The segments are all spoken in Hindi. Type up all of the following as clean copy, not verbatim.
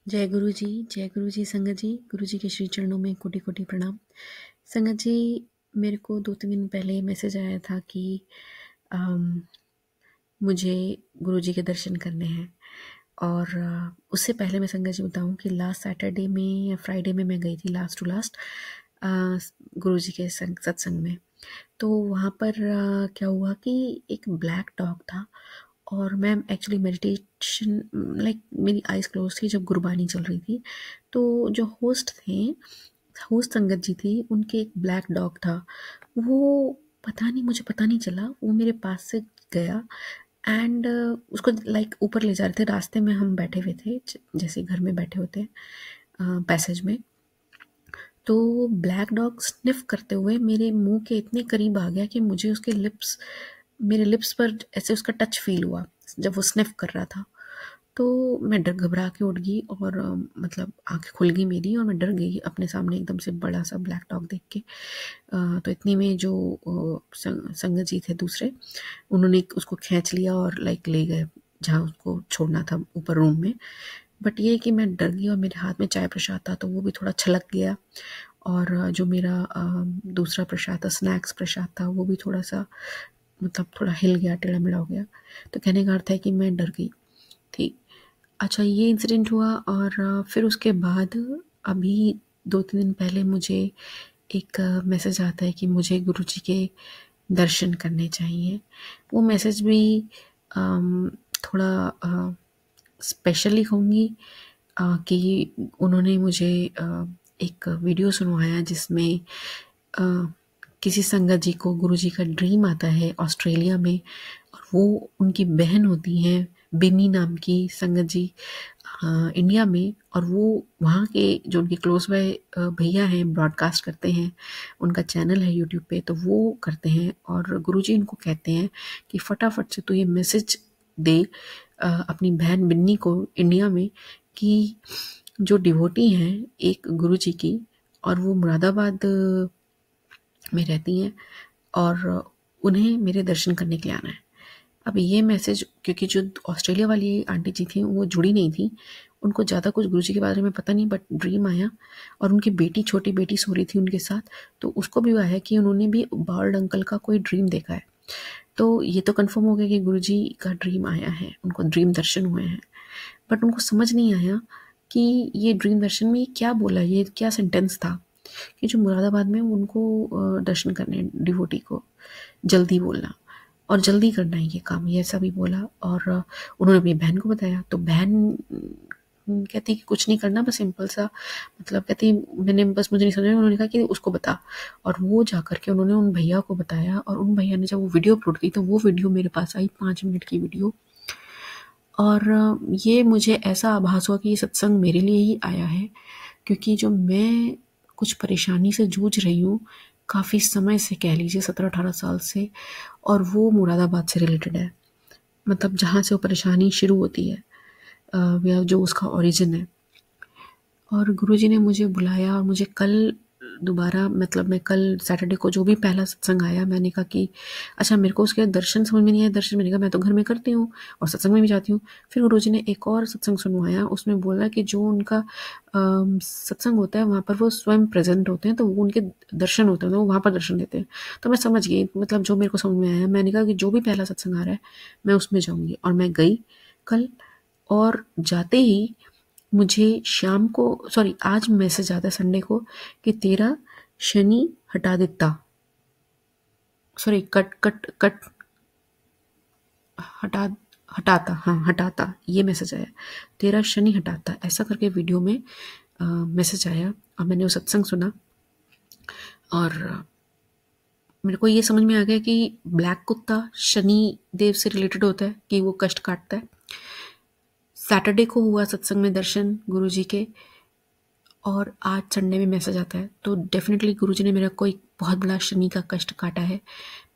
जय गुरु जी संगत जी। गुरु जी के श्री चरणों में कोटि कोटि प्रणाम। संगत जी, मेरे को 2-3 दिन पहले मैसेज आया था कि अम, मुझे गुरु जी के दर्शन करने हैं। और उससे पहले मैं संगत जी बताऊं कि लास्ट सैटरडे में या फ्राइडे में मैं गई थी लास्ट टू लास्ट गुरु जी के सत्संग में। तो वहाँ पर क्या हुआ कि एक ब्लैक डॉग था और मैं एक्चुअली मेडिटेशन लाइक मेरी आइज़ क्लोज थी जब गुरबानी चल रही थी। तो जो होस्ट संगत जी थी, उनके एक ब्लैक डॉग था। वो पता नहीं, मुझे पता नहीं चला, वो मेरे पास से गया एंड उसको लाइक ऊपर ले जा रहे थे। रास्ते में हम बैठे हुए थे जैसे घर में बैठे होते हैं पैसेज में। तो ब्लैक डॉग स्निफ करते हुए मेरे मुंह के इतने करीब आ गया कि मुझे उसके मेरे लिप्स पर ऐसे उसका टच फील हुआ जब वो स्निफ कर रहा था। तो मैं डर घबरा के उठ गई और मतलब आंखें खुल गई मेरी और मैं डर गई अपने सामने एकदम से बड़ा सा ब्लैक डॉग देख के। तो इतनी में जो संगत जी थे दूसरे, उन्होंने उसको खींच लिया और लाइक ले गए जहाँ उसको छोड़ना था, ऊपर रूम में। बट ये कि मैं डर गई और मेरे हाथ में चाय प्रसाद था तो वो भी थोड़ा छलक गया। और जो मेरा दूसरा प्रसाद था, स्नैक्स प्रसाद था, वो भी थोड़ा सा मतलब थोड़ा हिल गया, टेढ़ा मेढ़ा हो गया। तो कहने का अर्थ है कि मैं डर गई थी। अच्छा, ये इंसिडेंट हुआ और फिर उसके बाद अभी 2-3 दिन पहले मुझे एक मैसेज आता है कि मुझे गुरु जी के दर्शन करने चाहिए। वो मैसेज भी थोड़ा स्पेशली कहूँगी कि उन्होंने मुझे एक वीडियो सुनवाया जिसमें किसी संगत जी को गुरु जी का ड्रीम आता है ऑस्ट्रेलिया में, और वो उनकी बहन होती हैं बिन्नी नाम की संगत जी इंडिया में। और वो वहाँ के जो उनके क्लोज बाय भैया हैं, ब्रॉडकास्ट करते हैं, उनका चैनल है यूट्यूब पे, तो वो करते हैं। और गुरुजी इनको कहते हैं कि फटाफट से तू ये मैसेज दे अपनी बहन बिन्नी को इंडिया में कि जो डिवोटी हैं एक गुरुजी की, और वो मुरादाबाद में रहती हैं, और उन्हें मेरे दर्शन करने के लिए आना है। अब ये मैसेज, क्योंकि जो ऑस्ट्रेलिया वाली आंटी जी थी वो जुड़ी नहीं थी, उनको ज़्यादा कुछ गुरुजी के बारे में पता नहीं, बट ड्रीम आया और उनकी बेटी, छोटी बेटी सो रही थी उनके साथ, तो उसको भी आया कि उन्होंने भी बाल्ड अंकल का कोई ड्रीम देखा है। तो ये तो कंफर्म हो गया कि गुरुजी का ड्रीम आया है, उनको ड्रीम दर्शन हुए हैं। बट उनको समझ नहीं आया कि ये ड्रीम दर्शन में क्या बोला, ये क्या सेंटेंस था कि जो मुरादाबाद में उनको दर्शन करने डिवोटी को जल्दी बोलना और जल्दी करना है ये काम, ये ऐसा भी बोला। और उन्होंने अपनी बहन को बताया, तो बहन कहती कि कुछ नहीं करना, बस सिंपल सा, मतलब कहती मैंने बस, मुझे नहीं समझ में, उन्होंने कहा कि उसको बता। और वो जा करके उन्होंने उन भैया को बताया, और उन भैया ने जब वो वीडियो अपलोड की तो वो वीडियो मेरे पास आई, 5 मिनट की वीडियो। और ये मुझे ऐसा आभास हुआ कि ये सत्संग मेरे लिए ही आया है, क्योंकि जो मैं कुछ परेशानी से जूझ रही हूँ काफ़ी समय से, कह लीजिए 17-18 साल से, और वो मुरादाबाद से रिलेटेड है, मतलब जहाँ से वो परेशानी शुरू होती है या जो उसका ओरिजिन है। और गुरुजी ने मुझे बुलाया और मुझे कल दोबारा, मतलब मैं कल सैटरडे को जो भी पहला सत्संग आया, मैंने कहा कि अच्छा, मेरे को उसके दर्शन समझ में नहीं आया। दर्शन मैंने कहा मैं तो घर में करती हूँ और सत्संग में भी जाती हूँ। फिर गुरुजी ने एक और सत्संग सुनवाया, उसमें बोला कि जो उनका सत्संग होता है वहाँ पर वो स्वयं प्रेजेंट होते हैं, तो वो उनके दर्शन होते हैं, तो वो वहाँ पर दर्शन देते हैं। तो मैं समझ गई, मतलब जो मेरे को समझ में आया, मैंने कहा कि जो भी पहला सत्संग आ रहा है मैं उसमें जाऊँगी। और मैं गई कल, और जाते ही मुझे शाम को, सॉरी आज मैसेज आता है संडे को कि तेरा शनि हटा देता, सॉरी कट कट कट हटा हटाता, हाँ हटाता, ये मैसेज आया, तेरा शनि हटाता, ऐसा करके वीडियो में मैसेज आया। और मैंने वो सत्संग सुना और मेरे को ये समझ में आ गया कि ब्लैक कुत्ता शनि देव से रिलेटेड होता है, कि वो कष्ट काटता है। सैटरडे को हुआ सत्संग में दर्शन गुरुजी के, और आज संडे में मैसेज आता है, तो डेफिनेटली गुरुजी ने मेरा कोई बहुत बड़ा शनि का कष्ट काटा है।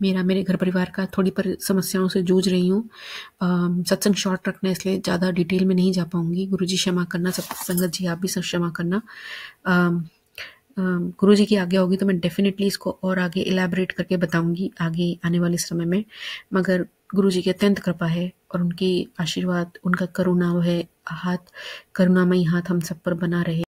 मेरे घर परिवार का थोड़ी पर समस्याओं से जूझ रही हूँ। सत्संग शॉर्ट रखना, इसलिए ज़्यादा डिटेल में नहीं जा पाऊँगी। गुरुजी क्षमा करना, सब संगत जी आप भी सब क्षमा करना। गुरुजी की आज्ञा होगी तो मैं डेफिनेटली इसको और आगे इलैबोरेट करके बताऊँगी आगे आने वाले समय में। मगर गुरुजी की अत्यंत कृपा है और उनकी आशीर्वाद, उनका करुणा है हाथ, करुणामयी हाथ हम सब पर बना रहे।